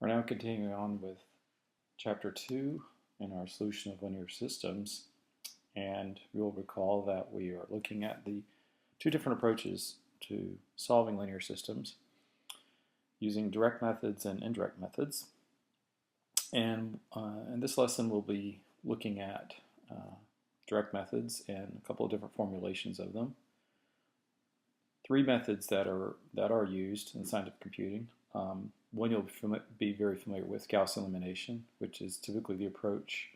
We're now continuing on with Chapter 2 in our solution of linear systems, and you'll recall that we are looking at the two different approaches to solving linear systems using direct methods and indirect methods. And in this lesson we'll be looking at direct methods and a couple of different formulations of them. Three methods that are used in scientific computing. One you'll be very familiar with, Gaussian Elimination, which is typically the approach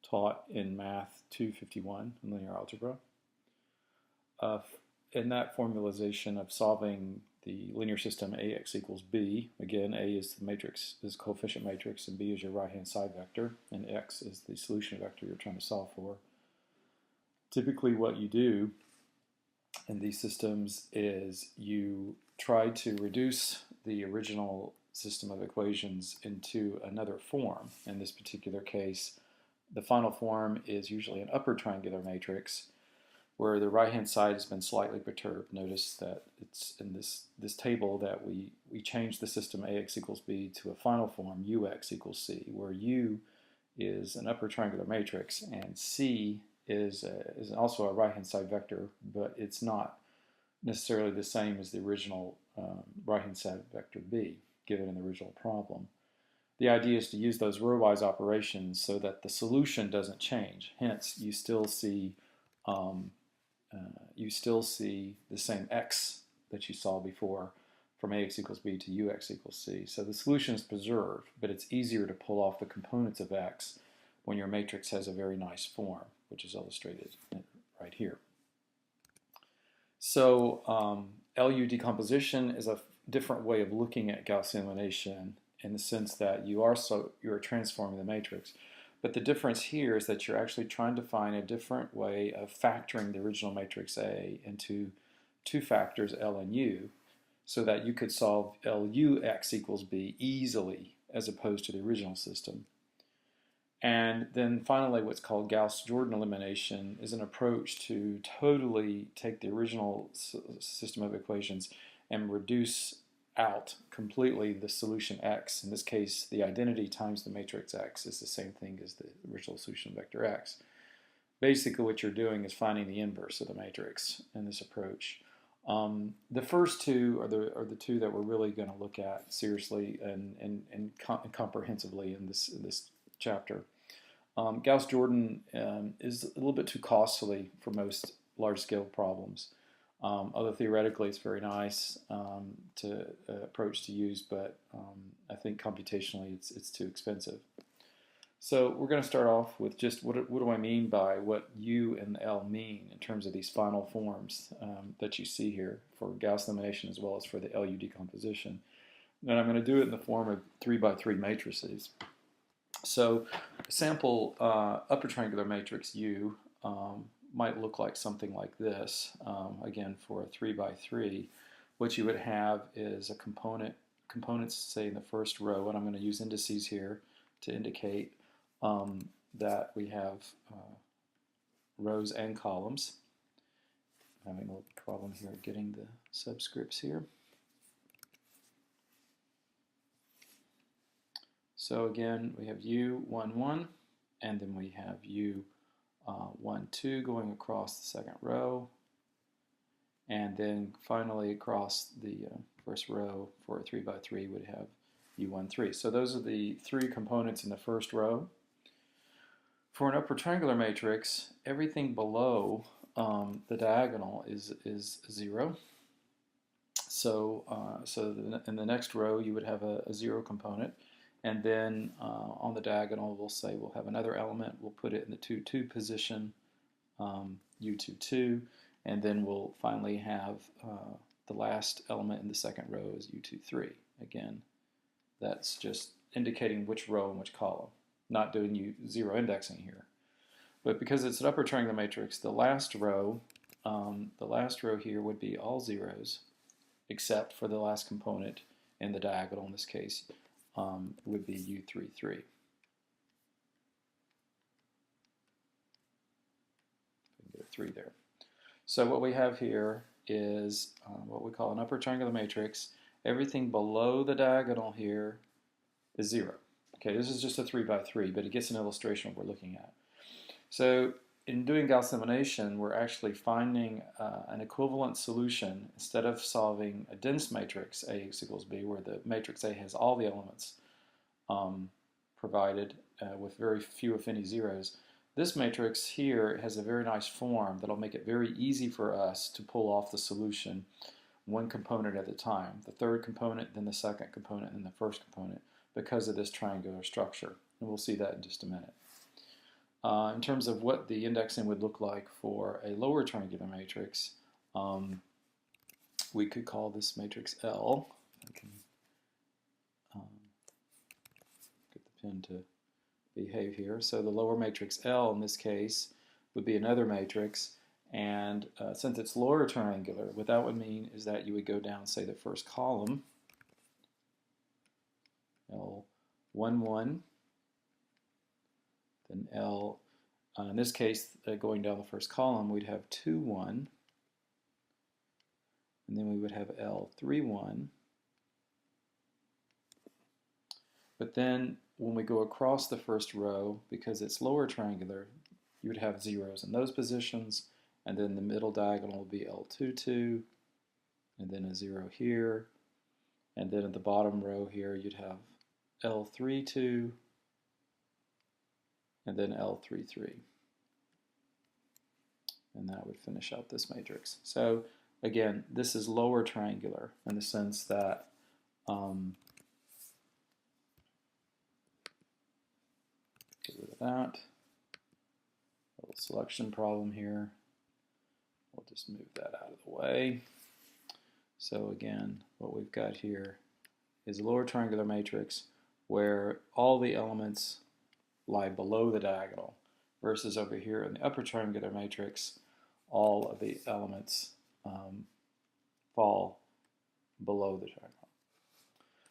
taught in Math 251 in linear algebra. In that formalization of solving the linear system AX equals B, again, A is the matrix, is coefficient matrix, and B is your right-hand side vector, and X is the solution vector you're trying to solve for. Typically what you do in these systems is you try to reduce the original system of equations into another form. In this particular case, the final form is usually an upper triangular matrix where the right-hand side has been slightly perturbed. Notice that it's in this table that we changed the system AX equals B to a final form UX equals C, where U is an upper triangular matrix and C is also a right-hand side vector, but it's not necessarily the same as the original right-hand side vector B given in the original problem. The idea is to use those row-wise operations so that the solution doesn't change. Hence, you still see the same X that you saw before from AX equals B to UX equals C. So the solution is preserved, but it's easier to pull off the components of X when your matrix has a very nice form, which is illustrated right here. So LU decomposition is a different way of looking at Gaussian elimination in the sense that you're transforming the matrix. But the difference here is that you're actually trying to find a different way of factoring the original matrix A into two factors L and U so that you could solve LUX equals B easily as opposed to the original system. And then finally, what's called Gauss-Jordan elimination is an approach to totally take the original system of equations and reduce out completely the solution X. In this case, the identity times the matrix X is the same thing as the original solution vector X. Basically, what you're doing is finding the inverse of the matrix in this approach. The first two are the two that we're really going to look at seriously and comprehensively in this chapter. Gauss-Jordan is a little bit too costly for most large-scale problems. Although theoretically it's very nice approach to use, but I think computationally it's too expensive. So we're going to start off with just what do I mean by what U and L mean in terms of these final forms that you see here for Gauss elimination as well as for the LU decomposition. And I'm going to do it in the form of 3x3 matrices. So a sample upper triangular matrix U might look like something like this. Again, for a 3x3, what you would have is a components, say in the first row, and I'm going to use indices here to indicate that we have rows and columns. I'm having a little problem here getting the subscripts here. So again, we have U, 1, 1, and then we have U, 1, 2 going across the second row, and then finally across the first row for a 3x3 would have U1, 3. So those are the three components in the first row. For an upper triangular matrix, everything below the diagonal is 0. So, in the next row you would have a 0 component. And then on the diagonal, we'll say we'll have another element. We'll put it in the 2, 2 position, U2, 2. And then we'll finally have the last element in the second row is U2, 3. Again, that's just indicating which row and which column, not doing zero indexing here. But because it's an upper triangular matrix, the last row here would be all zeros, except for the last component in the diagonal in this case. Would be U3, 3. Get a 3 there. So what we have here is what we call an upper triangular matrix. Everything below the diagonal here is 0. Okay, this is just a 3 by 3, but it gets an illustration of what we're looking at. So in doing Gaussian elimination, we're actually finding an equivalent solution instead of solving a dense matrix Ax equals b, where the matrix A has all the elements provided with very few, if any, zeros. This matrix here has a very nice form that'll make it very easy for us to pull off the solution one component at a time. The third component, then the second component, and the first component, because of this triangular structure. And we'll see that in just a minute. In terms of what the indexing would look like for a lower triangular matrix, we could call this matrix L. I can get the pen to behave here. So the lower matrix L in this case would be another matrix, and since it's lower triangular, what that would mean is that you would go down, say, the first column, L1, 1, then L, in this case, going down the first column, we'd have 2, 1, and then we would have L3, 1. But then when we go across the first row, because it's lower triangular, you would have zeros in those positions, and then the middle diagonal will be L2, 2, and then a 0 here, and then at the bottom row here you'd have L3, 2, and then L3, 3. And that would finish out this matrix. So again, this is lower triangular in the sense that get rid of that. A little selection problem here. We'll just move that out of the way. So again, what we've got here is a lower triangular matrix where all the elements lie below the diagonal, versus over here in the upper triangular matrix, all of the elements fall below the diagonal.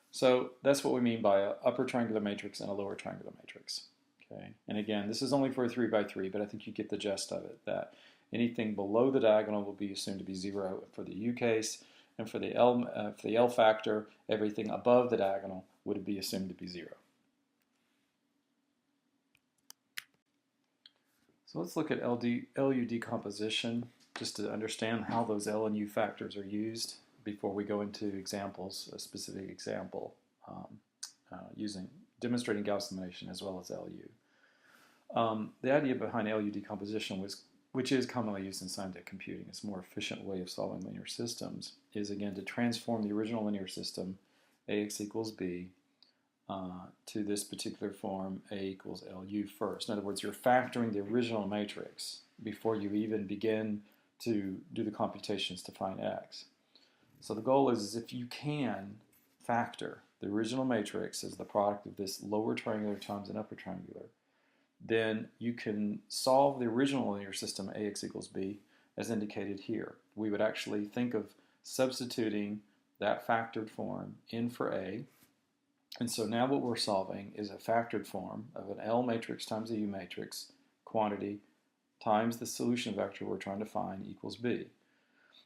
So that's what we mean by an upper triangular matrix and a lower triangular matrix. Okay, and again, this is only for a 3 by 3, but I think you get the gist of it, that anything below the diagonal will be assumed to be 0 for the U case, and for the L factor, everything above the diagonal would be assumed to be 0. So let's look at LU decomposition, just to understand how those L and U factors are used before we go into examples, a specific example demonstrating Gaussian elimination as well as LU. The idea behind LU decomposition, which is commonly used in scientific computing, it's a more efficient way of solving linear systems, is again to transform the original linear system, Ax equals b, to this particular form, A equals LU first. In other words, you're factoring the original matrix before you even begin to do the computations to find x. So the goal is if you can factor the original matrix as the product of this lower triangular times an upper triangular, then you can solve the original linear system Ax equals b as indicated here. We would actually think of substituting that factored form in for A. And so now what we're solving is a factored form of an L matrix times a U matrix quantity times the solution vector we're trying to find equals B.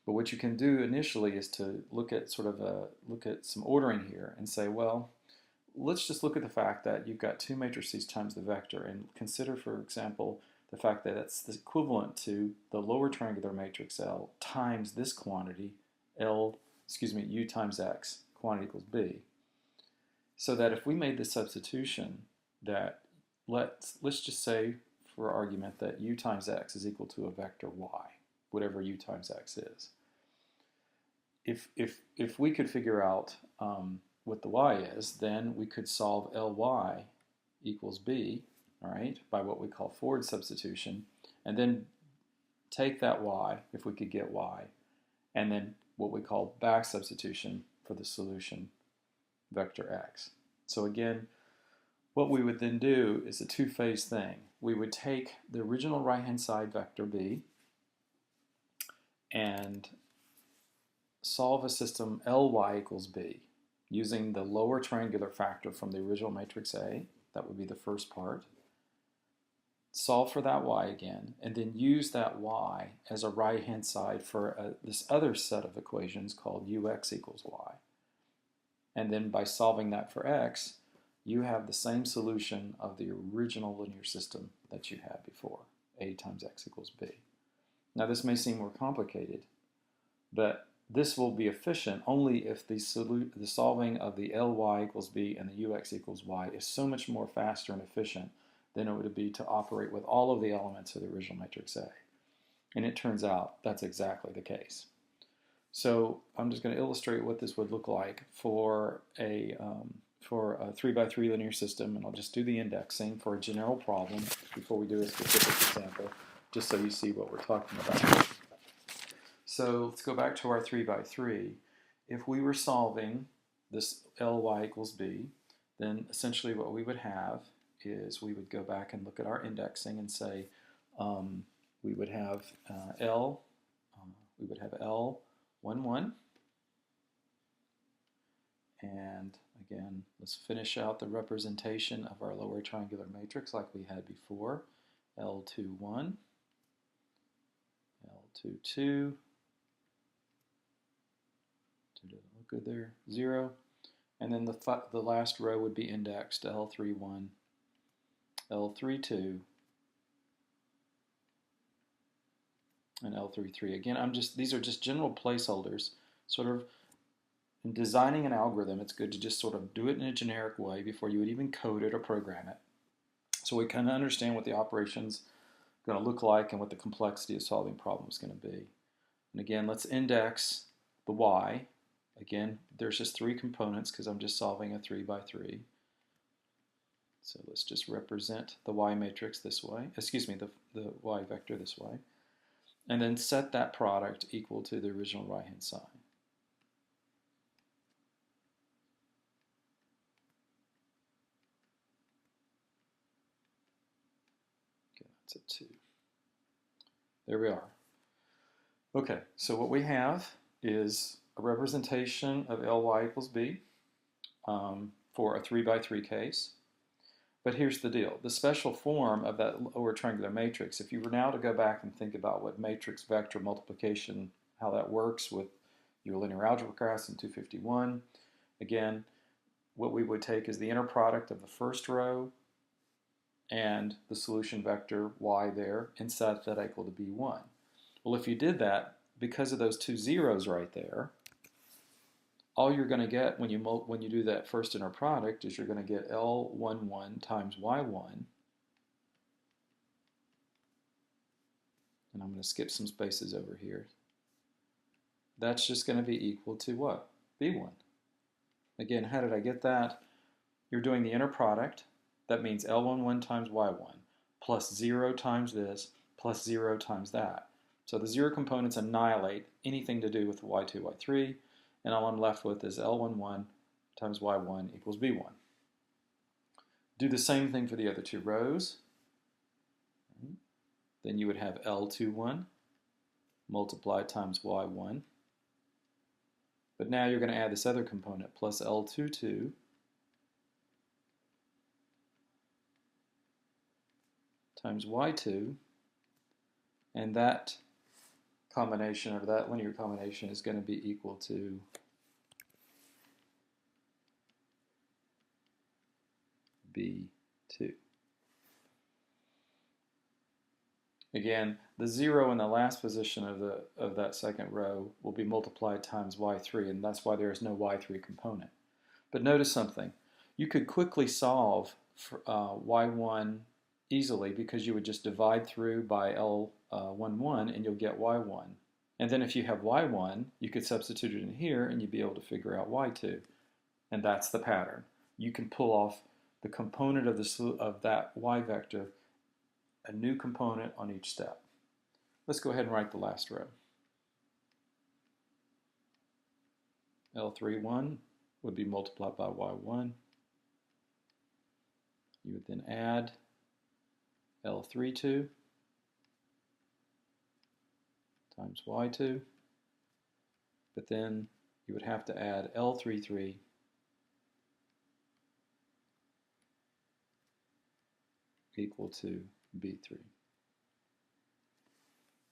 But what you can do initially is to look at some ordering here and say, well, let's just look at the fact that you've got two matrices times the vector, and consider, for example, the fact that it's equivalent to the lower triangular matrix L times this quantity, U times X, quantity equals B. So that if we made the substitution that, let's just say for argument that U times X is equal to a vector Y, whatever U times X is. If we could figure out what the Y is, then we could solve Ly equals B, all right, by what we call forward substitution, and then take that Y, if we could get Y, and then what we call back substitution for the solution vector X. So again, what we would then do is a two-phase thing. We would take the original right-hand side vector B and solve a system Ly equals B using the lower triangular factor from the original matrix A. That would be the first part. Solve for that Y again, and then use that Y as a right-hand side for this other set of equations called Ux equals Y. And then by solving that for X, you have the same solution of the original linear system that you had before, A times X equals B. Now this may seem more complicated, but this will be efficient only if the solving of the Ly equals B and the Ux equals Y is so much more faster and efficient than it would be to operate with all of the elements of the original matrix A. And it turns out that's exactly the case. So I'm just going to illustrate what this would look like for a 3x3 linear system, and I'll just do the indexing for a general problem before we do a specific example, just so you see what we're talking about. So let's go back to our 3x3. If we were solving this Ly equals B, then essentially what we would have is we would go back and look at our indexing and say we would have L11, and again, let's finish out the representation of our lower triangular matrix like we had before. L21, L22, doesn't look good there, 0, and then the last row would be indexed L31, L32, and L33. Again, these are just general placeholders. Sort of in designing an algorithm, it's good to just sort of do it in a generic way before you would even code it or program it, so we kind of understand what the operation's going to look like and what the complexity of solving problems is going to be. And again, let's index the Y. Again, there's just 3 components because I'm just solving a 3x3. So let's just represent the Y matrix this way, excuse me, the Y vector this way, and then set that product equal to the original right-hand side. Okay, that's a 2. There we are. Okay, so what we have is a representation of Ly equals B for a 3x3 case. But here's the deal. The special form of that lower triangular matrix, if you were now to go back and think about what matrix vector multiplication, how that works with your linear algebra class in 251, again, what we would take is the inner product of the first row and the solution vector y there and set that equal to b1. Well, if you did that, because of those 2 zeros right there, all you're going to get when you do that first inner product is you're going to get L11 times Y1, and I'm going to skip some spaces over here. That's just going to be equal to what? B1. Again, how did I get that? You're doing the inner product. That means L11 times Y1 plus 0 times this plus 0 times that. So the 0 components annihilate anything to do with Y2, Y3, and all I'm left with is L11 times Y1 equals B1. Do the same thing for the other 2 rows. Then you would have L21 multiplied times Y1. But now you're going to add this other component plus L22 times Y2, and that combination, or that linear combination, is going to be equal to B2. Again, the 0 in the last position of that second row will be multiplied times Y3, and that's why there is no Y3 component. But notice something. You could quickly solve for, Y1 easily because you would just divide through by L11 and you'll get Y1. And then if you have Y1, you could substitute it in here and you'd be able to figure out Y2. And that's the pattern. You can pull off the component of that Y vector, a new component on each step. Let's go ahead and write the last row. L31 would be multiplied by Y1. You would then add L32 times Y2, but then you would have to add L33 equal to B3.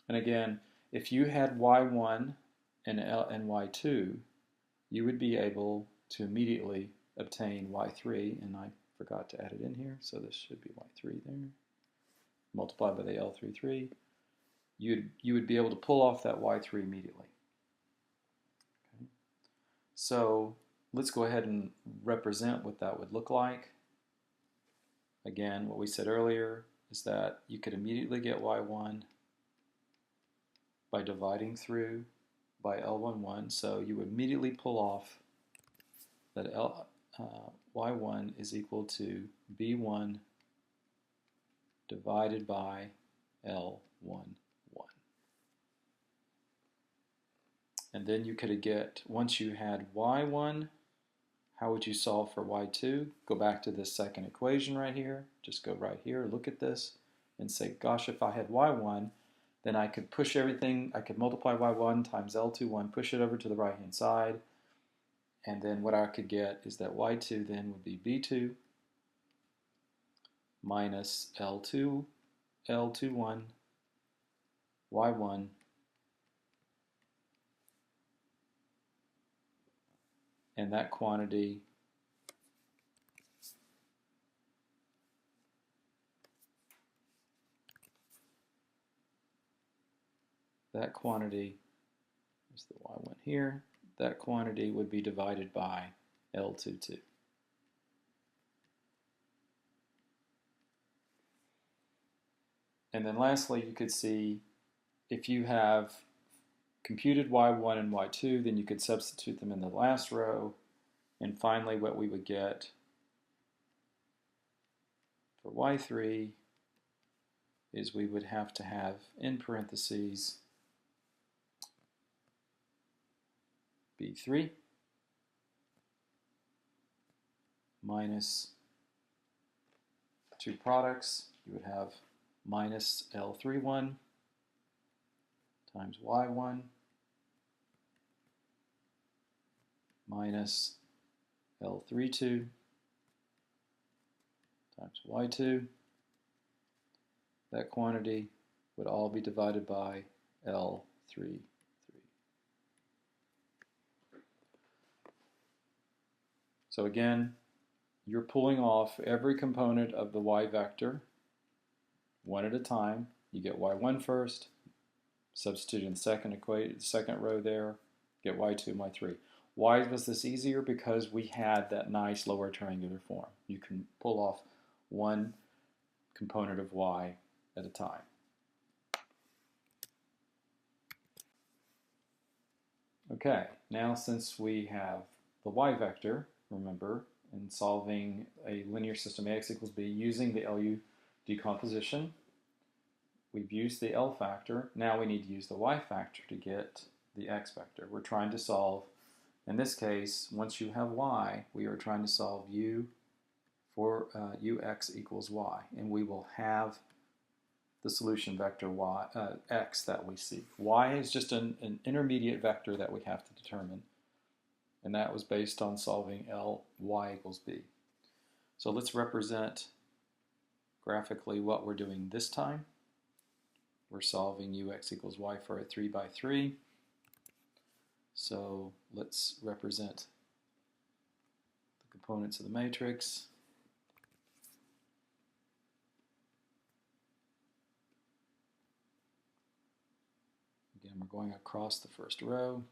And again, if you had Y1 and Y2, you would be able to immediately obtain Y3, and I forgot to add it in here, so this should be y3 there. Multiplied by the L33. You would be able to pull off that y3 immediately. Okay. So let's go ahead and represent what that would look like. Again, what we said earlier is that you could immediately get y1 by dividing through by L11. So you would immediately pull off that y1 is equal to b1 divided by L11. And then you could get, once you had y1, how would you solve for y2? Go back to this second equation right here. Just go right here, look at this, and say, gosh, if I had y1, then I could push everything, I could multiply y1 times L21, push it over to the right-hand side, and then what I could get is that y2 then would be b2 minus L21, y1, and that quantity is the y1 here, that quantity would be divided by L22. And then lastly, you could see if you have computed y1 and y2, then you could substitute them in the last row. And finally, what we would get for y3 is we would have to have in parentheses b3 minus two products. You would have minus L31 times y1 minus L32 times y2. That quantity would all be divided by L33. So again, you're pulling off every component of the y vector one at a time. You get y1 first, substitute in the second row there, get y2 and y3. Why was this easier? Because we had that nice lower triangular form. You can pull off one component of y at a time. Okay, now since we have the y vector, remember, in solving a linear system Ax equals b using the LU decomposition, we've used the L factor. Now we need to use the y factor to get the x vector. We're trying to solve, in this case, once you have y, we are trying to solve u for ux equals y, and we will have the solution vector y, x that we see. Y is just an intermediate vector that we have to determine, and that was based on solving L y equals b. So let's represent graphically what we're doing this time. We're solving ux equals y for a 3 by 3. So let's represent the components of the matrix. Again, we're going across the first row.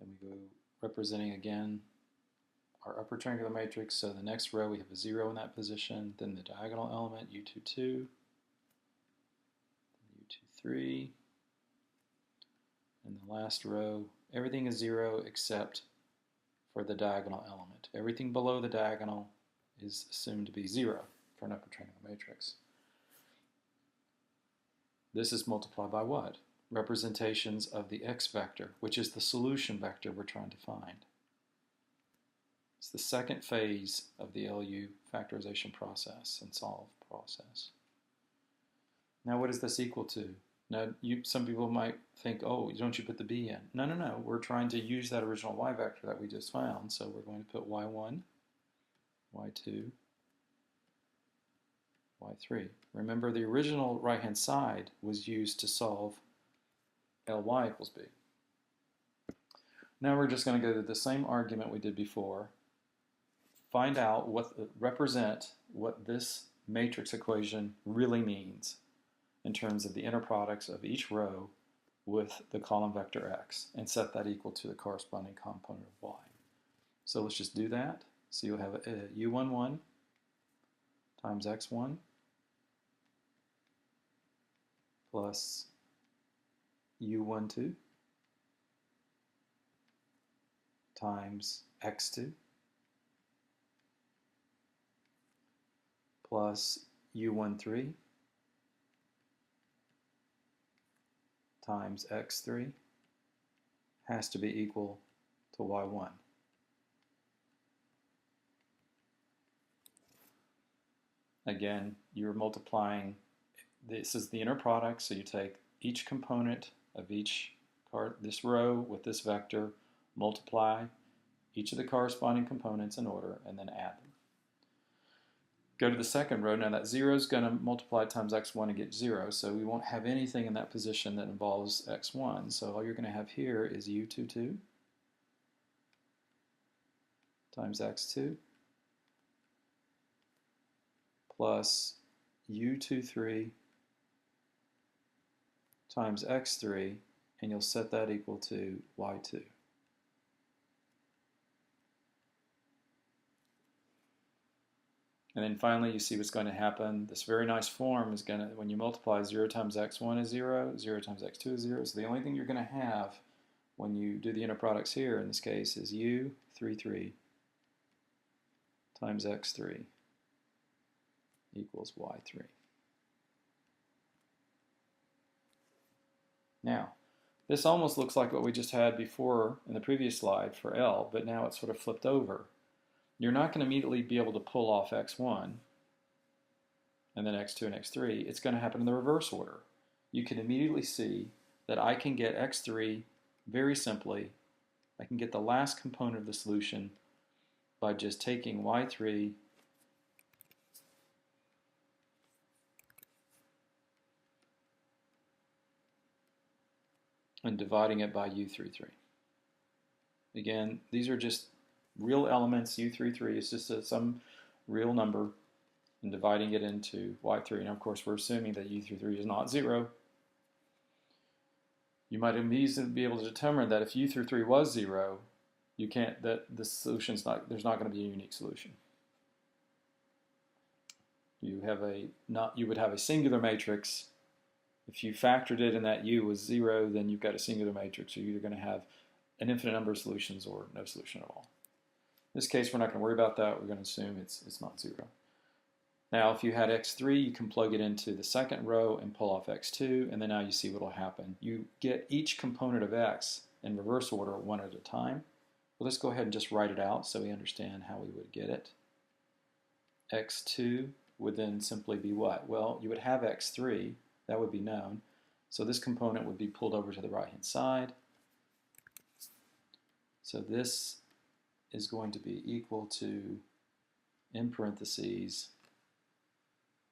Then we go representing again our upper triangular matrix. So the next row we have a 0 in that position, then the diagonal element U22, U23, and the last row everything is 0 except for the diagonal element. Everything below the diagonal is assumed to be 0 for an upper triangular matrix. This is multiplied by what? Representations of the x vector, which is the solution vector we're trying to find. It's the second phase of the LU factorization process and solve process. Now what is this equal to? Now some people might think, oh, don't you put the b in? No, no, no. We're trying to use that original y vector that we just found, so we're going to put y1, y2, y3. Remember, the original right-hand side was used to solve Ly equals b. Now we're just going to go to the same argument we did before. Find out represent what this matrix equation really means in terms of the inner products of each row with the column vector x, and set that equal to the corresponding component of y. So let's just do that. So you'll have u11 times x1 plus u12 times x2 plus u13 times x3 has to be equal to y1. Again, you're multiplying, this is the inner product, so you take each component of this row with this vector, multiply each of the corresponding components in order, and then add them. Go to the second row. Now that 0 is going to multiply times x1 and get 0, so we won't have anything in that position that involves x1. So all you're going to have here is u22 times x2 plus u23 times x3, and you'll set that equal to y2. And then finally, you see what's going to happen. This very nice form is going to, when you multiply 0 times x1 is 0, 0 times x2 is 0. So the only thing you're going to have when you do the inner products here, in this case, is u33 times x3 equals y3. Now, this almost looks like what we just had before in the previous slide for L, but now it's sort of flipped over. You're not going to immediately be able to pull off x1 and then x2 and x3. It's going to happen in the reverse order. You can immediately see that I can get x3 very simply. I can get the last component of the solution by just taking y3 and dividing it by u33. Again, these are just real elements. U33 is just some real number, and dividing it into y3. And of course, we're assuming that u33 is not 0. You might easily be able to determine that if u33 was 0, you can't. That the solution's not. There's not going to be a unique solution. You would have a singular matrix. If you factored it and that u was 0, then you've got a singular matrix. You're either going to have an infinite number of solutions or no solution at all. In this case, we're not going to worry about that. We're going to assume it's not 0. Now, if you had x3, you can plug it into the second row and pull off x2, and then now you see what will happen. You get each component of x in reverse order one at a time. Well, let's go ahead and just write it out so we understand how we would get it. x2 would then simply be what? Well, you would have x3. That would be known. So this component would be pulled over to the right-hand side. So this is going to be equal to, in parentheses,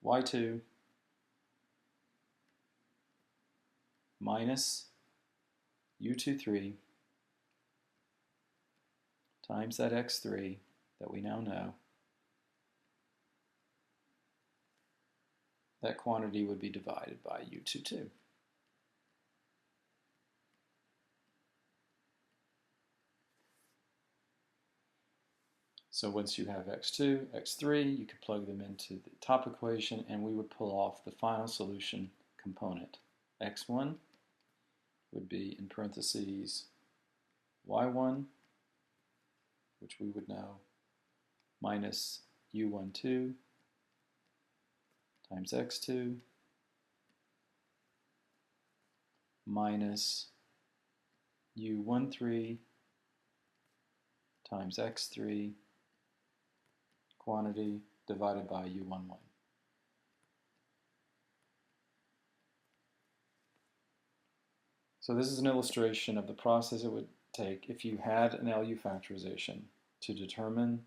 y2 minus u23 times that x3 that we now know. That quantity would be divided by u22. So once you have x2, x3, you could plug them into the top equation, and we would pull off the final solution component. x1 would be, in parentheses, y1, which we would know, minus u12 times x2 minus u13 times x3 quantity divided by u11. So this is an illustration of the process it would take if you had an LU factorization to determine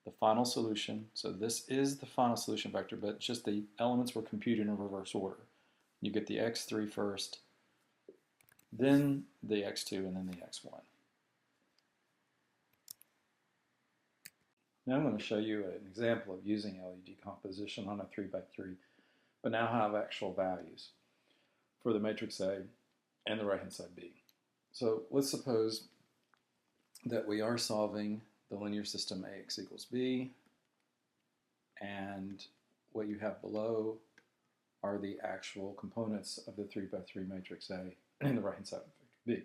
the final solution. So this is the final solution vector, but just the elements were computed in reverse order. You get the x3 first, then the x2, and then the x1. Now I'm going to show you an example of using LU decomposition on a 3x3, but now have actual values for the matrix A and the right-hand side B. So let's suppose that we are solving the linear system AX equals B, and what you have below are the actual components of the 3x3 matrix A and the right-hand side of vector B.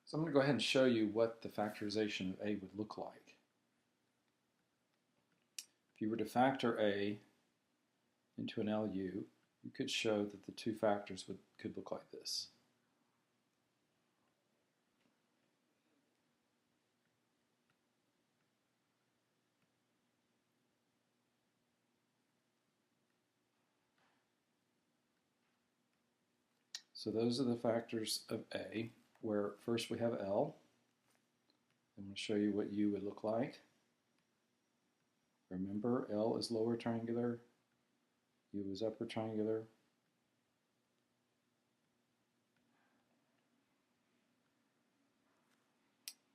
So I'm going to go ahead and show you what the factorization of A would look like. If you were to factor A into an LU, you could show that the two factors could look like this. So those are the factors of A, where first we have L. I'm going to show you what U would look like. Remember, L is lower triangular, U is upper triangular.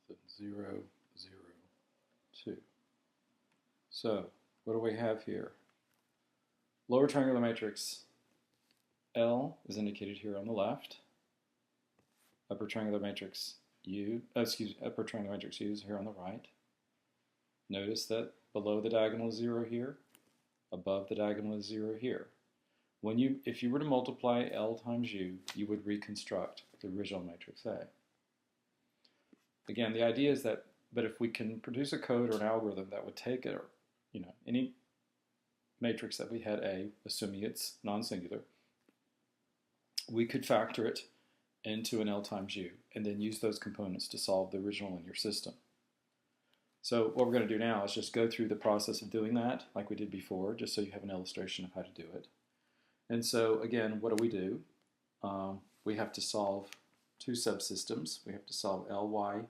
So 0, 0, 2. So what do we have here? Lower triangular matrix L is indicated here on the left. Upper triangular matrix upper triangular matrix U is here on the right. Notice that below the diagonal is 0 here, above the diagonal is 0 here. If you were to multiply L times U, you would reconstruct the original matrix A. Again, the idea is that, but if we can produce a code or an algorithm that would take it, any matrix that we had A, assuming it's non-singular, we could factor it into an L times U and then use those components to solve the original linear system. So what we're going to do now is just go through the process of doing that like we did before, just so you have an illustration of how to do it. And so again, what do? We have to solve two subsystems. We have to solve Ly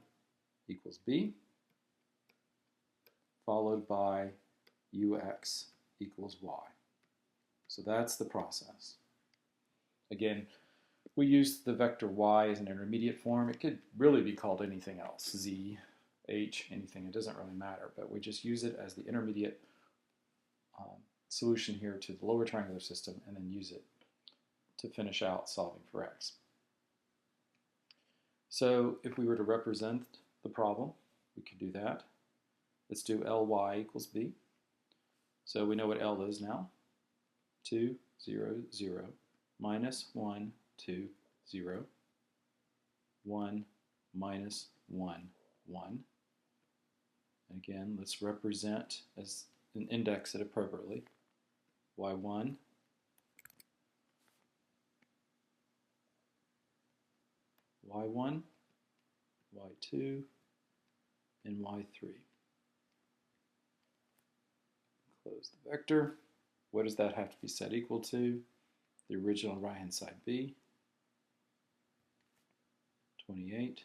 equals B, followed by Ux equals Y. So that's the process. Again, we use the vector y as an intermediate form. It could really be called anything else, z, h, anything. It doesn't really matter, but we just use it as the intermediate solution here to the lower triangular system and then use it to finish out solving for x. So if we were to represent the problem, we could do that. Let's do Ly equals B. So we know what L is now. 2, 0, 0. Minus 1, 2, 0, 1, minus 1, 1. And again, let's represent as and index it appropriately. Y1, Y1, Y2, and Y3. Close the vector. What does that have to be set equal to? The original right-hand side B, 28,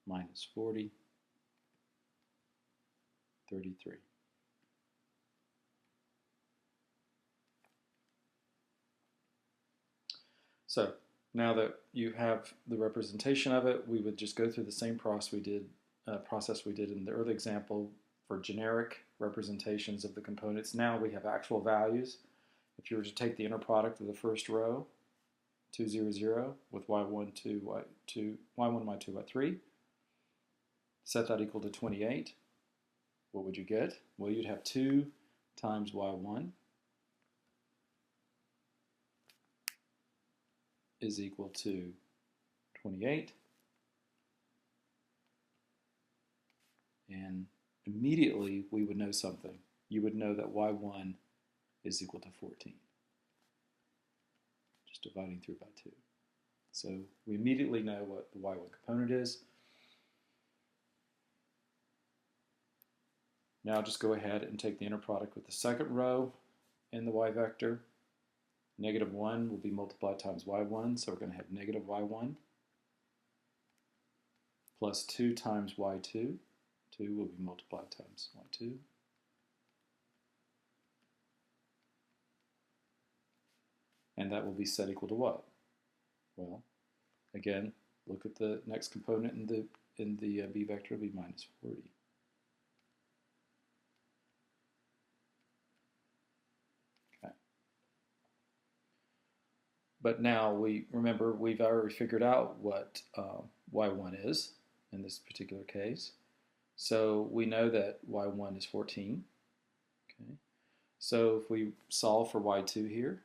minus 40, 33. So now that you have the representation of it, we would just go through the same process we did in the early example for generic representations of the components. Now we have actual values. If you were to take the inner product of the first row, 2, 0, 0, with y1, 2, y2, y1, y2, y3, set that equal to 28, what would you get? Well, you'd have 2 times y1 is equal to 28, and immediately we would know something. You would know that y1 is equal to 14. Just dividing through by 2. So we immediately know what the y1 component is. Now just go ahead and take the inner product with the second row in the y vector. Negative 1 will be multiplied times y1, so we're going to have negative y1 plus 2 times y2. 2 will be multiplied times y2. And that will be set equal to what? Well, again, look at the next component in the B vector, it'll be minus 40. But now remember we've already figured out what y1 is in this particular case. So we know that y1 is 14. Okay. So if we solve for y2 here,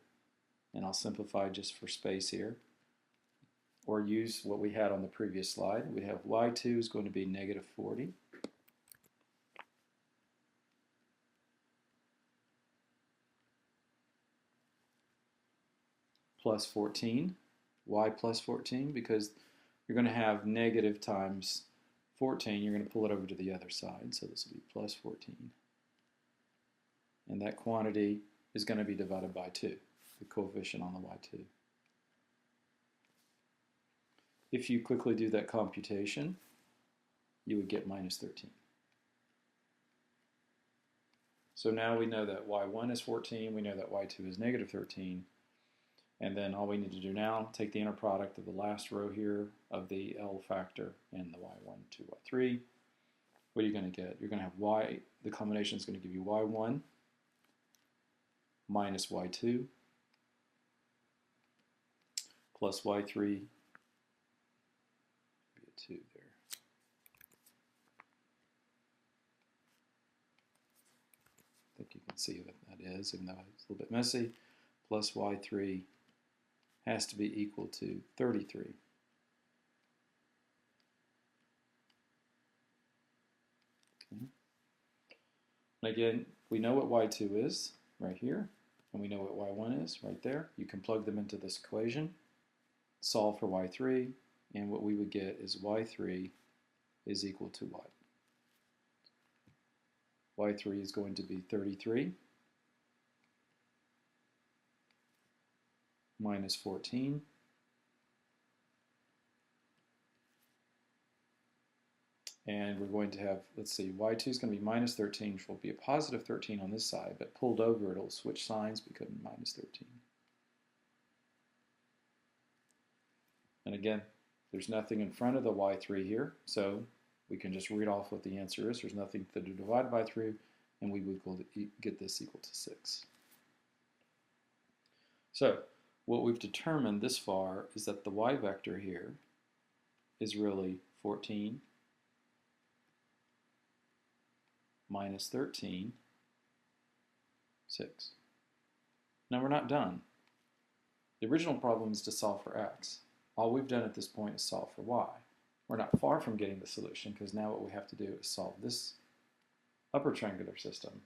and I'll simplify just for space here, or use what we had on the previous slide, we have y2 is going to be negative 40. Plus 14, y plus 14, because you're going to have negative times 14, you're going to pull it over to the other side, so this will be plus 14. And that quantity is going to be divided by 2, the coefficient on the y2. If you quickly do that computation, you would get minus 13. So now we know that y1 is 14, we know that y2 is negative 13, and then all we need to do now, take the inner product of the last row here of the L factor and the y1 to y3. What are you going to get? You're going to have y, the combination is going to give you y1 minus y2 plus y3, be a 2 there. I think you can see what that is, even though it's a little bit messy, plus y3 has to be equal to 33. Okay. And again, we know what y2 is right here, and we know what y1 is right there. You can plug them into this equation, solve for y3, and what we would get is y3 is equal to what? y3 is going to be 33 minus 14 and we're going to have, let's see, y2 is going to be minus 13, which will be a positive 13 on this side, but pulled over it'll switch signs, become minus 13. And again, there's nothing in front of the y3 here, so we can just read off what the answer is. There's nothing to divide by 3, and we would get this equal to 6. So what we've determined this far is that the y vector here is really 14 minus 13, 6. Now we're not done. The original problem is to solve for x. All we've done at this point is solve for y. We're not far from getting the solution, because now what we have to do is solve this upper triangular system.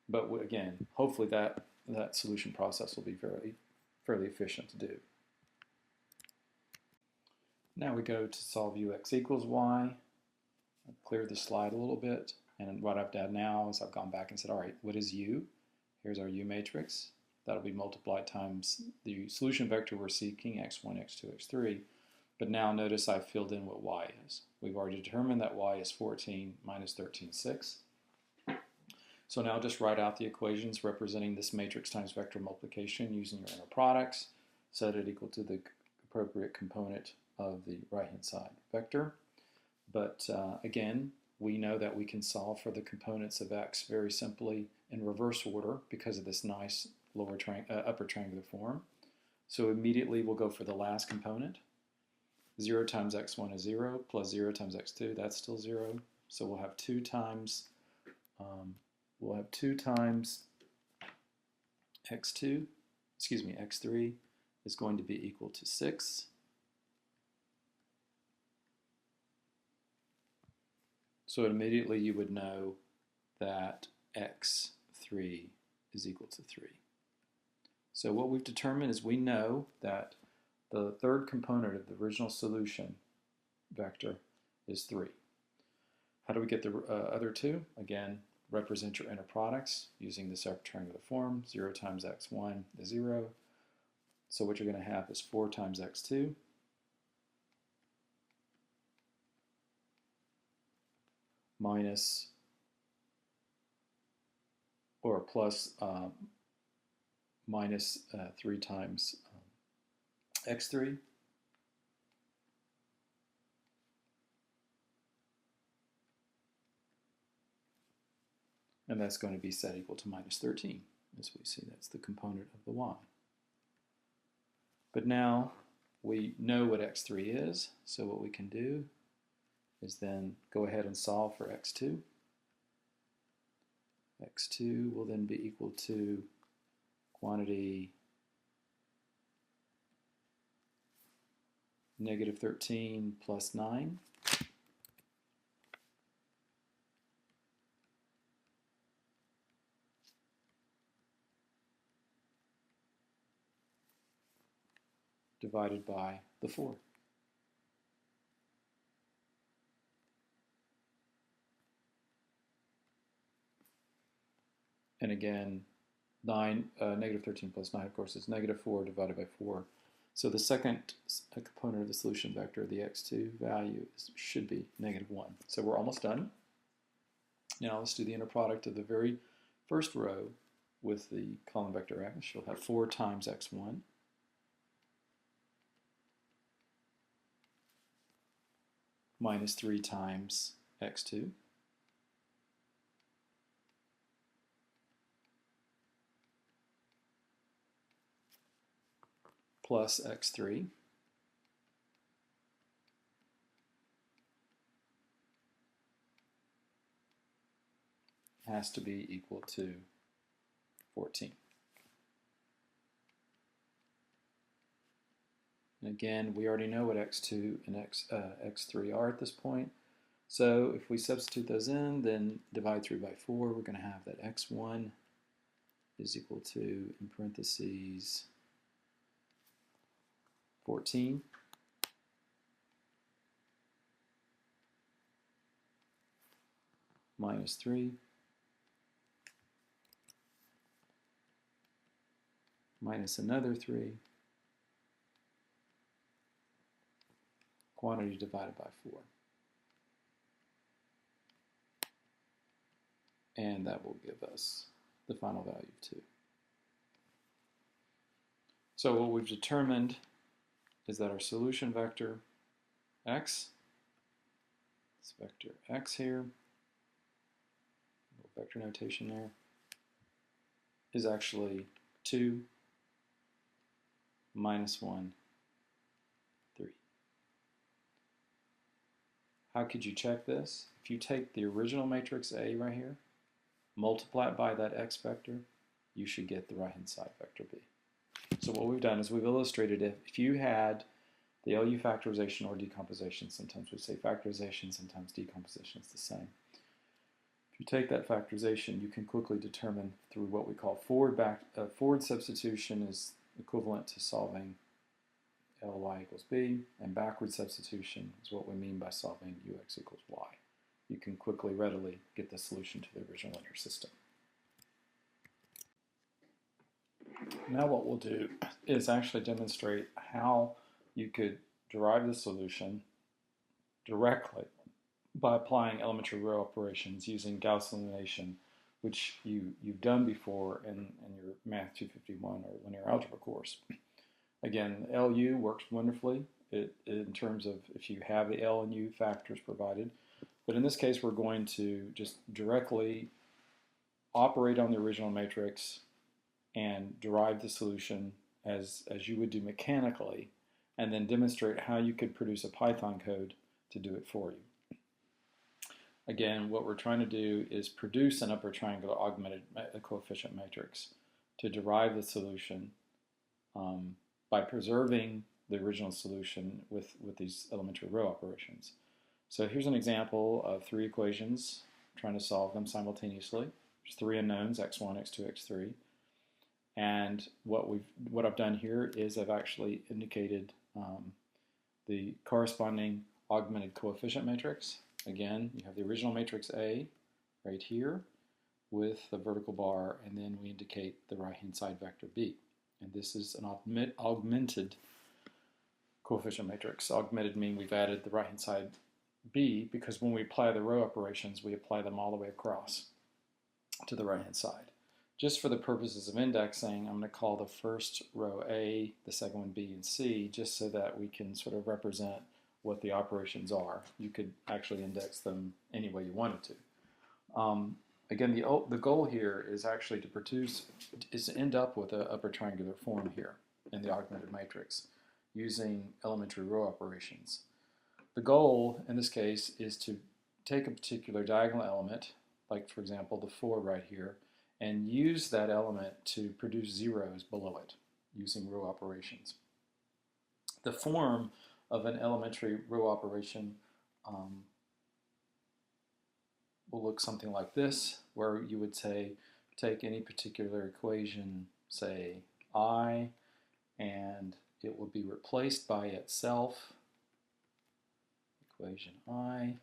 But again, hopefully that solution process will be fairly efficient to do. Now we go to solve ux equals y. I've cleared the slide a little bit, and what I've done now is I've gone back and said, all right, what is u? Here's our u matrix. That'll be multiplied times the solution vector we're seeking, x1, x2, x3. But now notice I've filled in what y is. We've already determined that y is 14 minus 13, 6. So now just write out the equations representing this matrix times vector multiplication using your inner products. Set it equal to the appropriate component of the right-hand side vector. But again, we know that we can solve for the components of x very simply in reverse order because of this nice upper triangular form. So immediately we'll go for the last component. 0 times x1 is 0, plus 0 times x2, that's still 0. So we'll have 2 times x2, x3 is going to be equal to 6. So immediately you would know that x3 is equal to 3. So what we've determined is we know that the third component of the original solution vector is 3. How do we get the other two? Again, represent your inner products using this upper triangular form. 0 times x1 is 0. So what you're going to have is 4 times x2 minus or plus minus 3 times x3 and that's going to be set equal to minus 13. As we see, that's the component of the y. But now we know what x3 is, so what we can do is then go ahead and solve for x2. x2 will then be equal to quantity -13 plus 9. Divided by the 4. And again, -13 plus 9, of course, is -4 divided by 4. So the second component of the solution vector, the x2 value, should be -1. So we're almost done. Now let's do the inner product of the very first row with the column vector x. You'll have 4 times x1 minus 3 times x2 plus x3 has to be equal to 14. And again, we already know what x2 and x3 are at this point. So if we substitute those in, then divide through by 4, we're going to have that x1 is equal to, in parentheses, 14 minus 3 minus another 3 quantity divided by 4. And that will give us the final value of 2. So what we've determined is that our solution vector x, this vector x here, little vector notation there, is actually 2 minus 1, 3. How could you check this? If you take the original matrix A right here, multiply it by that x vector, you should get the right-hand side vector B. So what we've done is we've illustrated if you had the LU factorization or decomposition, sometimes we say factorization, sometimes decomposition is the same. If you take that factorization, you can quickly determine through what we call forward substitution is equivalent to solving Ly equals B, and backward substitution is what we mean by solving Ux equals Y. You can quickly, readily get the solution to the original linear system. Now what we'll do is actually demonstrate how you could derive the solution directly by applying elementary row operations using Gaussian Elimination, which you've done before in your Math 251 or linear algebra course. Again, LU works wonderfully in terms of if you have the L and U factors provided. But in this case, we're going to just directly operate on the original matrix and derive the solution as you would do mechanically, and then demonstrate how you could produce a Python code to do it for you. Again, what we're trying to do is produce an upper triangular augmented coefficient matrix to derive the solution by preserving the original solution with these elementary row operations. So here's an example of 3 equations, trying to solve them simultaneously. There's 3 unknowns, x1, x2, x3. And what I've done here is I've actually indicated the corresponding augmented coefficient matrix. Again, you have the original matrix A right here with the vertical bar, and then we indicate the right-hand side vector B. And this is an augmented coefficient matrix. Augmented means we've added the right-hand side B, because when we apply the row operations, we apply them all the way across to the right-hand side. Just for the purposes of indexing, I'm going to call the first row A, the second one B and C, just so that we can sort of represent what the operations are. You could actually index them any way you wanted to. Again, the goal here is actually to end up with an upper triangular form here. in the augmented matrix using elementary row operations. The goal in this case is to take a particular diagonal element, like for example the 4 right here, and use that element to produce zeros below it using row operations. The form of an elementary row operation will look something like this, where you would say take any particular equation, say I, and it will be replaced by itself, equation I,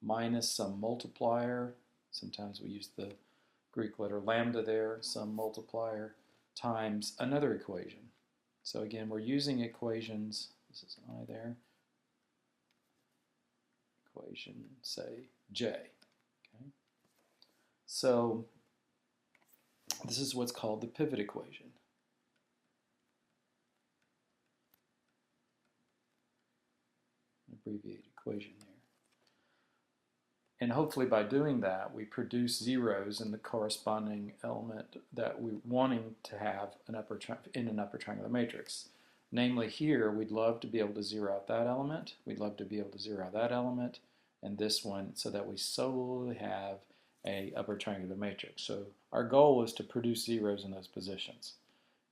minus some multiplier, sometimes we use the Greek letter lambda there, some multiplier, times another equation. So again, we're using equations, this is an I there, equation, say, J. Okay? So this is what's called the pivot equation. Abbreviated equation there. And hopefully by doing that, we produce zeros in the corresponding element that we're wanting to have in an upper triangular matrix. Namely here, we'd love to be able to zero out that element, we'd love to be able to zero out that element, and this one, so that we solely have a upper triangular matrix. So our goal is to produce zeros in those positions.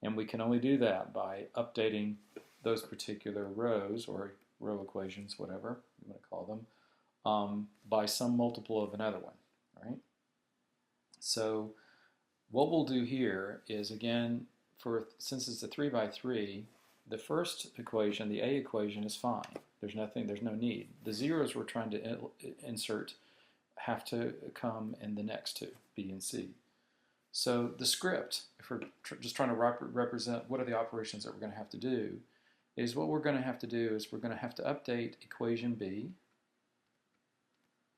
And we can only do that by updating those particular rows, or row equations, whatever you want to call them, by some multiple of another one, right? So what we'll do here is, again, since it's a 3 by 3, the first equation, the A equation, is fine. There's no need. The zeros we're trying to insert have to come in the next two, B and C. So the script, if we're just trying to represent what are the operations that we're going to have to do, is what we're going to have to do is we're going to have to update equation B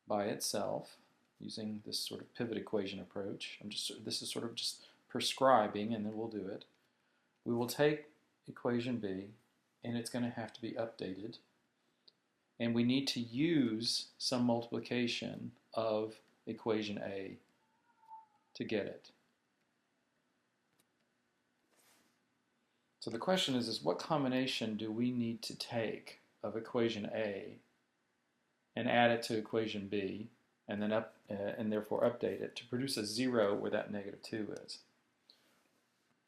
by itself using this sort of pivot equation approach. This is sort of just prescribing, and then we'll do it. We will take equation B, and it's going to have to be updated, and we need to use some multiplication of equation A to get it. So the question is what combination do we need to take of equation A and add it to equation B, and then and therefore update it to produce a 0 where that -2 is?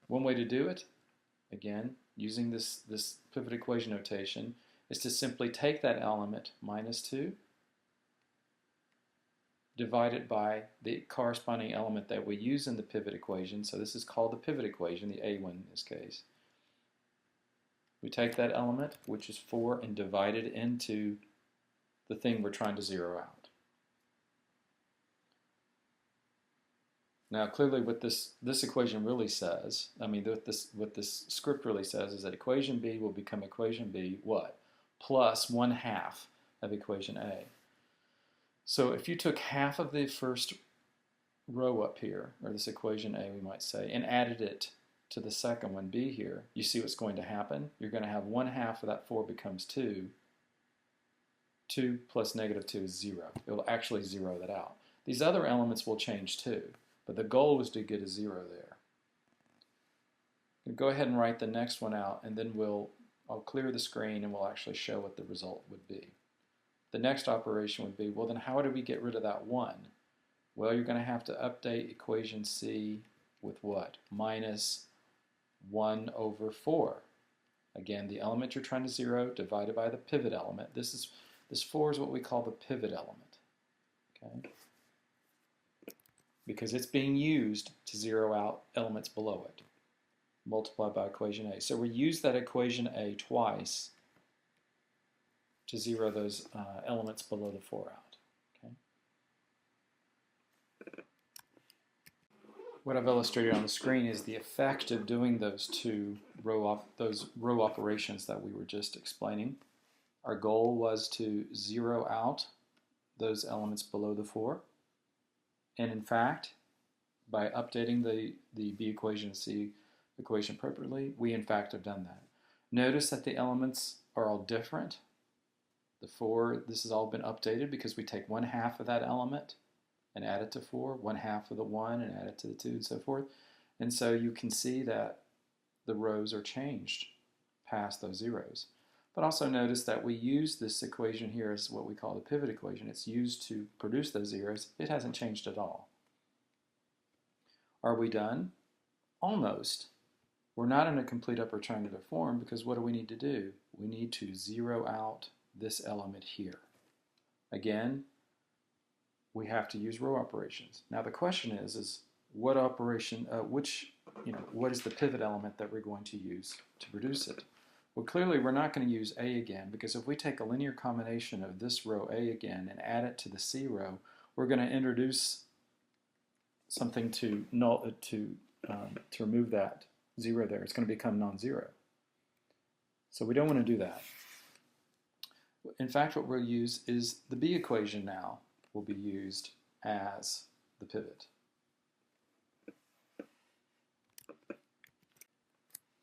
One way to do it, again, using this pivot equation notation, is to simply take that element -2, divide it by the corresponding element that we use in the pivot equation. So this is called the pivot equation, the A one in this case. We take that element, which is 4, and divide it into the thing we're trying to zero out. Now clearly what this equation really says, what this script really says is that equation B will become equation B, what? Plus 1/2 of equation A. So if you took half of the first row up here, or this equation A we might say, and added it to the second one, B here, you see what's going to happen? You're going to have 1/2 of that 4 becomes 2. 2 plus -2 is 0. It will actually zero that out. These other elements will change too, but the goal was to get a 0 there. Go ahead and write the next one out, and then I'll clear the screen and we'll actually show what the result would be. The next operation would be, well then how do we get rid of that 1? Well, you're going to have to update equation C with what? -1/4. Again, the element you're trying to zero divided by the pivot element. This 4 is what we call the pivot element. Okay? Because it's being used to zero out elements below it, multiplied by equation A. So we use that equation A twice to zero those elements below the 4 out. Okay? What I've illustrated on the screen is the effect of doing those row operations that we were just explaining. Our goal was to zero out those elements below the 4. And in fact, by updating the B equation and C equation appropriately, we in fact have done that. Notice that the elements are all different. The 4, this has all been updated because we take 1/2 of that element and add it to 4, 1/2 of the 1 and add it to the 2, and so forth. And so you can see that the rows are changed past those zeros. But also notice that we use this equation here as what we call the pivot equation. It's used to produce those zeros. It hasn't changed at all. Are we done? Almost. We're not in a complete upper triangular form because what do we need to do? We need to zero out this element here. Again, we have to use row operations. Now the question is what operation, what is the pivot element that we're going to use to produce it? Well, clearly we're not going to use A again, because if we take a linear combination of this row A again and add it to the C row, we're going to introduce something to remove that zero there. It's going to become non-zero. So we don't want to do that. In fact, what we'll use is the B equation now will be used as the pivot.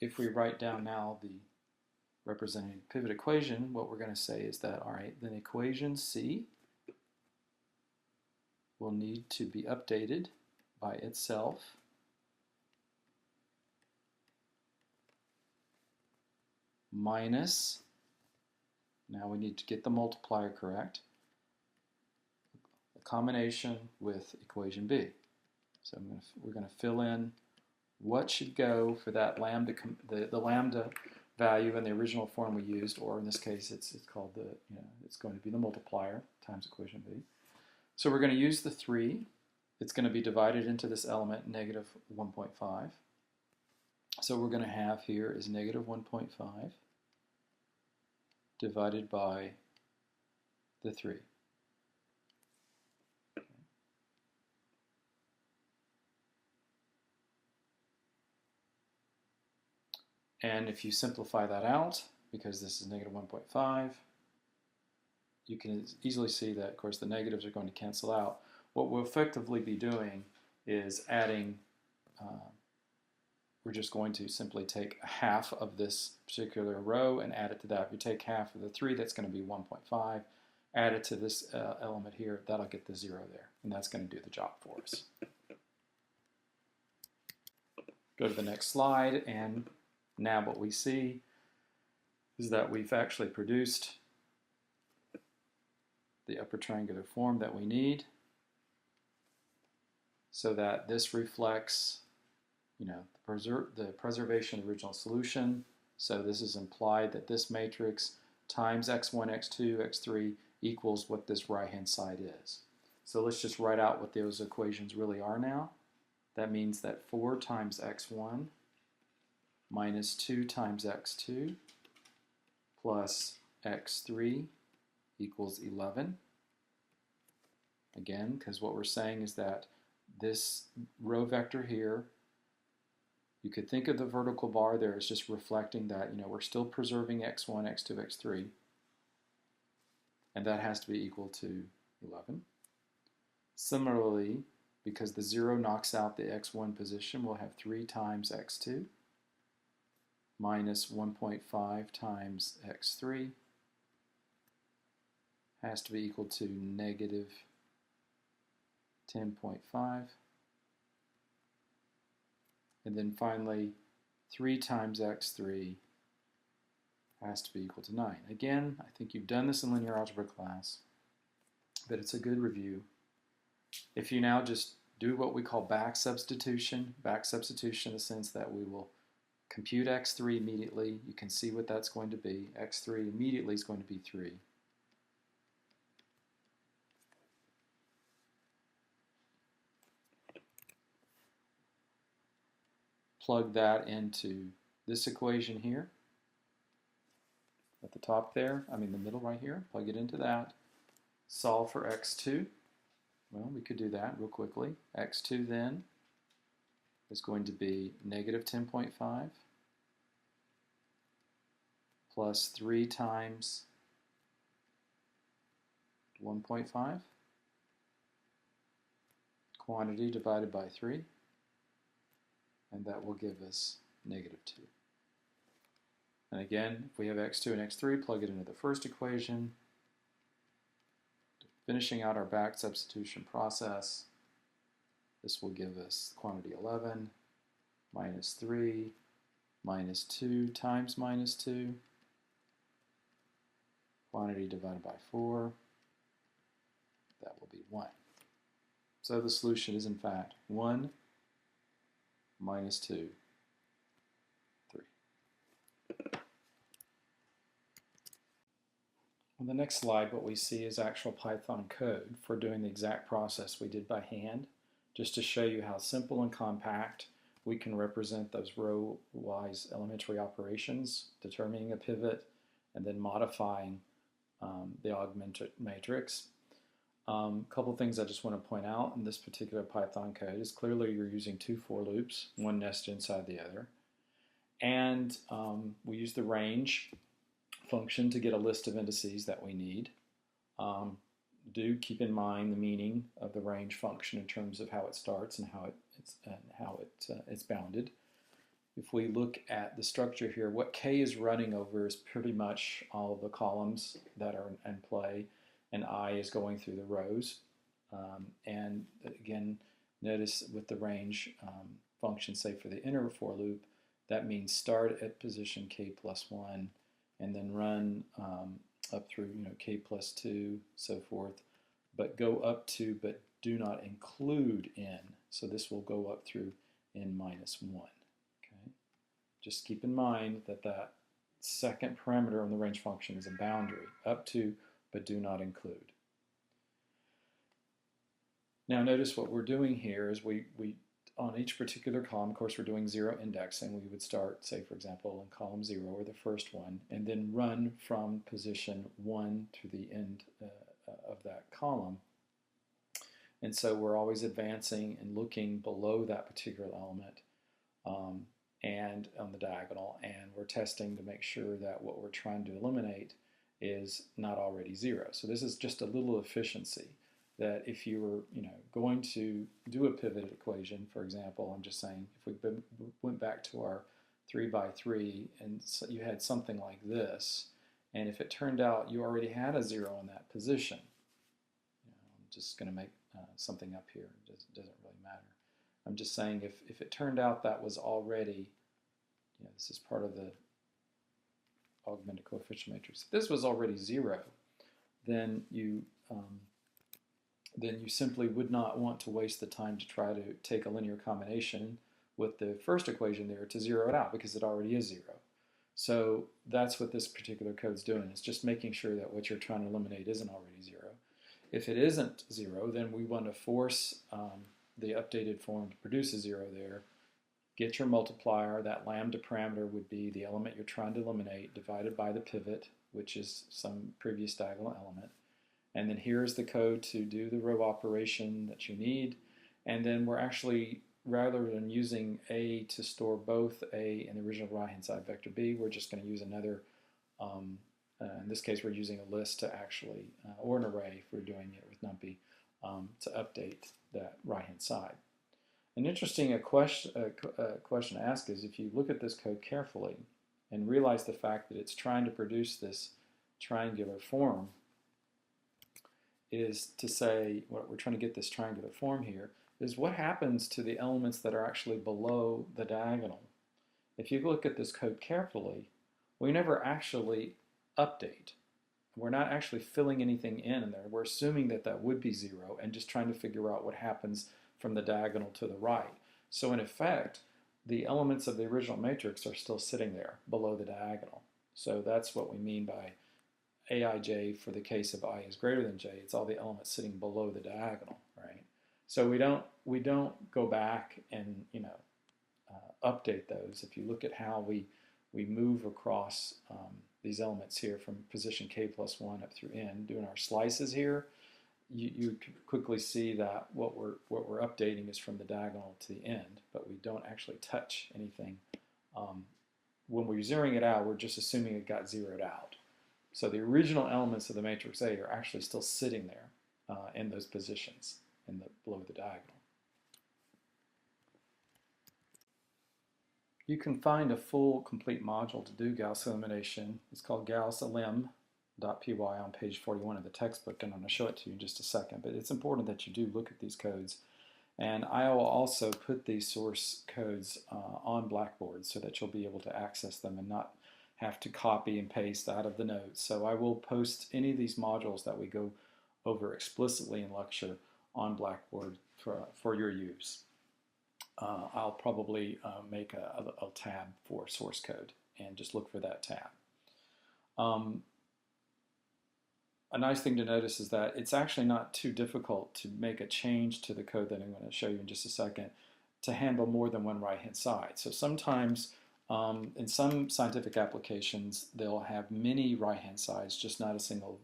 If we write down now the representing pivot equation, what we're going to say is that, all right, then equation C will need to be updated by itself minus, now we need to get the multiplier correct, a combination with equation B. So we're going to fill in what should go for that lambda, the lambda value in the original form we used, or in this case it's called it's going to be the multiplier times equation B. So we're going to use the 3. It's going to be divided into this element negative 1.5. So we're going to have here is negative 1.5 divided by the 3. And if you simplify that out, because this is negative 1.5, you can easily see that, of course, the negatives are going to cancel out. What we'll effectively be doing is adding, we're just going to simply take half of this particular row and add it to that. If you take half of the 3, that's going to be 1.5. Add it to this element here, that'll get the 0 there, and that's going to do the job for us. Go to the next slide, and now what we see is that we've actually produced the upper triangular form that we need, so that this reflects, the preservation of the original solution. So this is implied that this matrix times x1, x2, x3 equals what this right-hand side is. So let's just write out what those equations really are now. That means that 4 times x1 minus 2 times x2 plus x3 equals 11. Again, because what we're saying is that this row vector here, you could think of the vertical bar there as just reflecting that, we're still preserving x1, x2, x3, and that has to be equal to 11. Similarly, because the 0 knocks out the x1 position, we'll have 3 times x2 minus 1.5 times x3 has to be equal to negative 10.5. And then finally, 3 times x3 has to be equal to 9. Again, I think you've done this in linear algebra class, but it's a good review. If you now just do what we call back substitution in the sense that we will compute x3 immediately, you can see what that's going to be. x3 immediately is going to be 3. Plug that into this equation here at the top there, the middle right here, plug it into that. Solve for x2. Well, we could do that real quickly. x2 then is going to be negative 10.5 plus 3 times 1.5, quantity divided by 3, and that will give us negative 2. And again, if we have x2 and x3, plug it into the first equation. Finishing out our back substitution process, this will give us quantity 11 minus 3 minus 2 times minus 2, quantity divided by 4, that will be 1. So the solution is in fact 1 minus 2, 3. On the next slide, what we see is actual Python code for doing the exact process we did by hand, just to show you how simple and compact we can represent those row-wise elementary operations, determining a pivot, and then modifying the augmented matrix. Couple things I just want to point out in this particular Python code is clearly you're using 2 for loops, one nested inside the other. And we use the range function to get a list of indices that we need. Do keep in mind the meaning of the range function in terms of how it starts and how it's bounded. If we look at the structure here, what K is running over is pretty much all of the columns that are in play, and I is going through the rows. And again, notice with the range function, say for the inner for loop, that means start at position K plus 1 and then run up through K plus 2, so forth, but go up to but do not include n. So this will go up through n minus 1. Okay? Just keep in mind that that second parameter on the range function is a boundary, up to but do not include. Now notice what we're doing here is we on each particular column, of course we're doing 0 indexing. We would start, say for example, in column 0 or the first one, and then run from position 1 to the end of that column. And so we're always advancing and looking below that particular element and on the diagonal, and we're testing to make sure that what we're trying to eliminate is not already 0. So this is just a little efficiency that if you were going to do a pivot equation, for example, I'm just saying if we went back to our 3 by 3 and so you had something like this, and if it turned out you already had a 0 in that position, I'm just going to make something up here, it doesn't really matter. I'm just saying if it turned out that was already, this is part of the augmented coefficient matrix, if this was already 0, then you simply would not want to waste the time to try to take a linear combination with the first equation there to 0 it out, because it already is 0. So that's what this particular code is doing. It's just making sure that what you're trying to eliminate isn't already 0. If it isn't 0, then we want to force the updated form to produce a 0 there. Get your multiplier. That lambda parameter would be the element you're trying to eliminate divided by the pivot, which is some previous diagonal element. And then here's the code to do the row operation that you need. And then we're actually, rather than using A to store both A and the original right-hand side vector B, we're just going to use another, in this case we're using a list to actually, or an array if we're doing it with NumPy, to update that right-hand side. An interesting question to ask is, if you look at this code carefully and realize the fact that it's trying to produce this triangular form, is to say, what we're trying to get this triangular form here, is what happens to the elements that are actually below the diagonal. If you look at this code carefully, we never actually update. We're not actually filling anything in there. We're assuming that that would be 0 and just trying to figure out what happens from the diagonal to the right. So in effect, the elements of the original matrix are still sitting there below the diagonal. So that's what we mean by Aij for the case of I is greater than j. It's all the elements sitting below the diagonal, right? So we don't go back and update those. If you look at how we move across these elements here from position k plus 1 up through n, doing our slices here, you quickly see that what we're updating is from the diagonal to the end, but we don't actually touch anything. When we're zeroing it out, we're just assuming it got zeroed out. So the original elements of the matrix A are actually still sitting there in those positions below the diagonal. You can find a full, complete module to do Gaussian elimination. It's called GaussElim.py on page 41 of the textbook, and I'm going to show it to you in just a second. But it's important that you do look at these codes And I will also put these source codes on Blackboard so that you'll be able to access them and not have to copy and paste out of the notes. So I will post any of these modules that we go over explicitly in lecture on Blackboard for your use. I'll probably make a tab for source code and just look for that tab. A nice thing to notice is that it's actually not too difficult to make a change to the code that I'm going to show you in just a second to handle more than one right-hand side. So sometimes in some scientific applications they'll have many right-hand sides, just not a single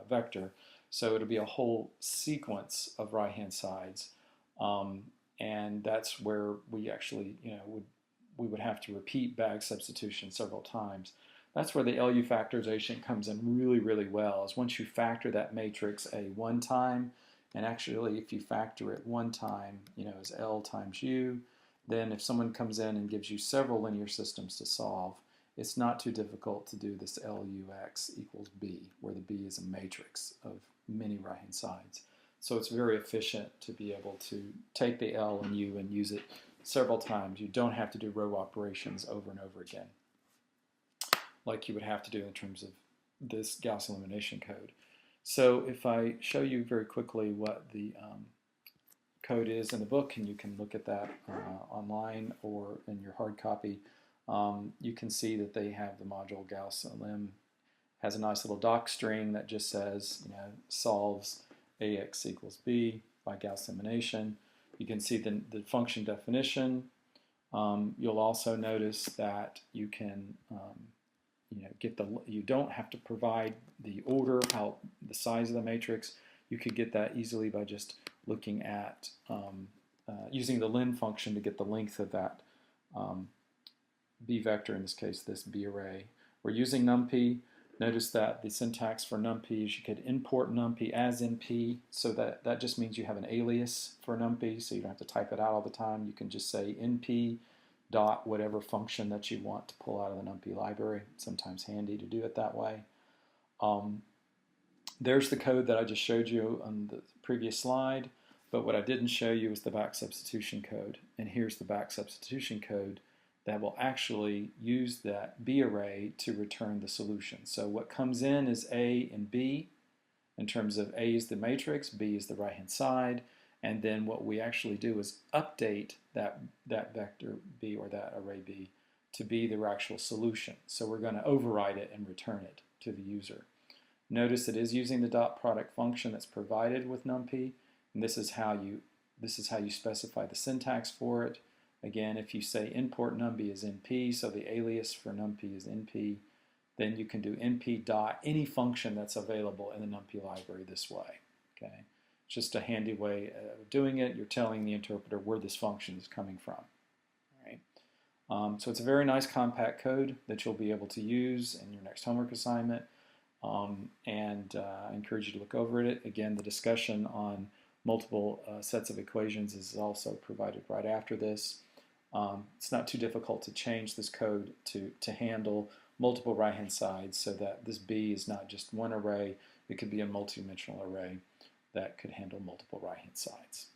vector. So it'll be a whole sequence of right-hand sides, and that's where we actually, we would have to repeat bag substitution several times. That's where the LU factorization comes in really, really well, is once you factor that matrix A one time, and actually if you factor it one time, as L times U, then if someone comes in and gives you several linear systems to solve, it's not too difficult to do this LUX equals B, where the B is a matrix of many right-hand sides. So it's very efficient to be able to take the L and U and use it several times. You don't have to do row operations over and over again, like you would have to do in terms of this Gaussian elimination code. So if I show you very quickly what the code is in the book, and you can look at that online or in your hard copy, you can see that they have the module Gauss elim, has a nice little doc string that just says, solves AX equals B by Gauss elimination. You can see the function definition. You'll also notice that you can you don't have to provide the order, the size of the matrix. You could get that easily by just looking at using the len function to get the length of that B vector, in this case this B array. We're using numpy. Notice that the syntax for numpy is you could import numpy as np, so that just means you have an alias for numpy, so you don't have to type it out all the time. You can just say np dot whatever function that you want to pull out of the numpy library. It's sometimes handy to do it that way. There's the code that I just showed you on the previous slide, but what I didn't show you is the back substitution code. And here's the back substitution code that will actually use that B array to return the solution. So what comes in is A and B, in terms of A is the matrix, B is the right-hand side, and then what we actually do is update that vector B, or that array B, to be the actual solution. So we're going to override it and return it to the user. Notice it is using the dot product function that's provided with numpy, and this is how you specify the syntax for it. Again, if you say import numpy is np, so the alias for numpy is np, then you can do np dot any function that's available in the numpy library this way. Okay, it's just a handy way of doing it. You're telling the interpreter where this function is coming from. All right. So it's a very nice compact code that you'll be able to use in your next homework assignment, and I encourage you to look over it. Again, the discussion on multiple sets of equations is also provided right after this. It's not too difficult to change this code to handle multiple right-hand sides, so that this B is not just one array, it could be a multidimensional array that could handle multiple right-hand sides.